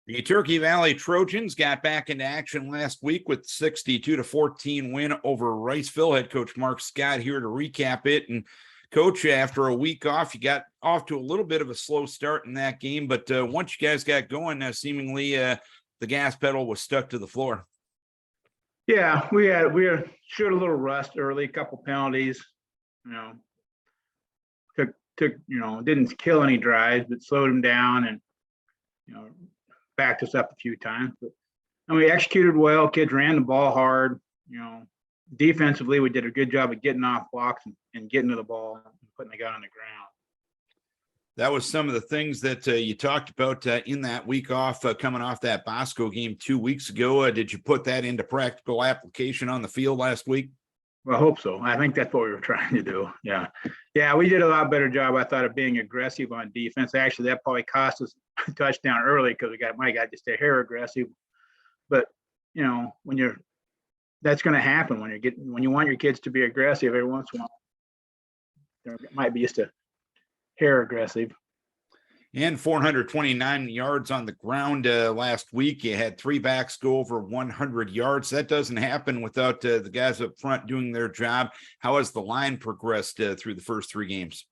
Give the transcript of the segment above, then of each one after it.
The Turkey Valley Trojans got back into action last week with 62-14 win over Riceville. Head coach Mark Scott here to recap it. And coach, after a week off, you got off to a little bit of a slow start in that game, but once you guys got going, seemingly the gas pedal was stuck to the floor. Yeah, we showed a little rust early, a couple penalties, took didn't kill any drives, but slowed them down and backed us up a few times. But and we executed well. Kids ran the ball hard. Defensively, we did a good job of getting off blocks and getting to the ball and putting the guy on the ground. That was some of the things that you talked about in that week off, coming off that Bosco game 2 weeks ago. Did you put that into practical application on the field last week? Well, I hope so. I think that's what we were trying to do. Yeah, we did a lot better job, I thought, of being aggressive on defense. Actually, that probably cost us a touchdown early because we got just a hair aggressive. But that's going to happen when you want your kids to be aggressive every once in a while. There might be just a hair aggressive. And 429 yards on the ground last week. You had three backs go over 100 yards. That doesn't happen without the guys up front doing their job. How has the line progressed through the first three games?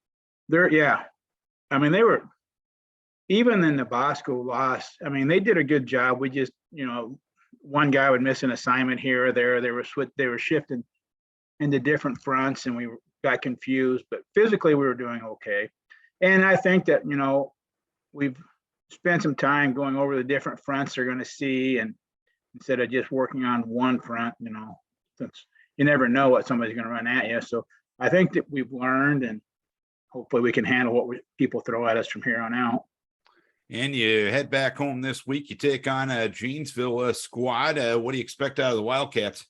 They were, even in the Bosco loss, they did a good job. We just, one guy would miss an assignment here or there. They were shifting into different fronts and we got confused, but physically we were doing okay. And I think that, we've spent some time going over the different fronts they're going to see, and instead of just working on one front, since you never know what somebody's going to run at you. So I think that we've learned, and hopefully we can handle what people throw at us from here on out. And you head back home this week. You take on a Janesville squad. What do you expect out of the Wildcats?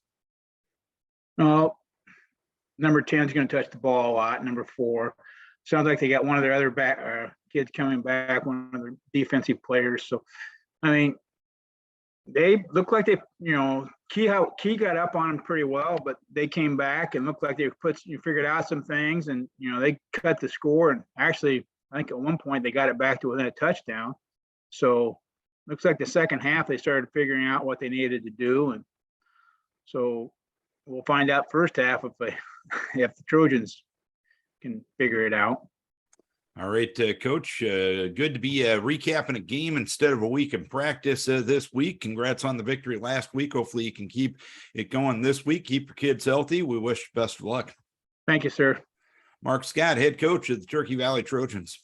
Number 10 is going to touch the ball a lot. Number 4 sounds like they got one of their other kids coming back, one of their defensive players. So, they look like Key got up on them pretty well, but they came back and looked like they figured out some things, and they cut the score. And actually, I think at one point they got it back to within a touchdown. So, looks like the second half they started figuring out what they needed to do, and so we'll find out first half if the Trojans can figure it out. All right, Coach, good to be recapping a game instead of a week in practice this week. Congrats on the victory last week. Hopefully you can keep it going this week. Keep your kids healthy. We wish you best of luck. Thank you, sir. Mark Scott, head coach of the Turkey Valley Trojans.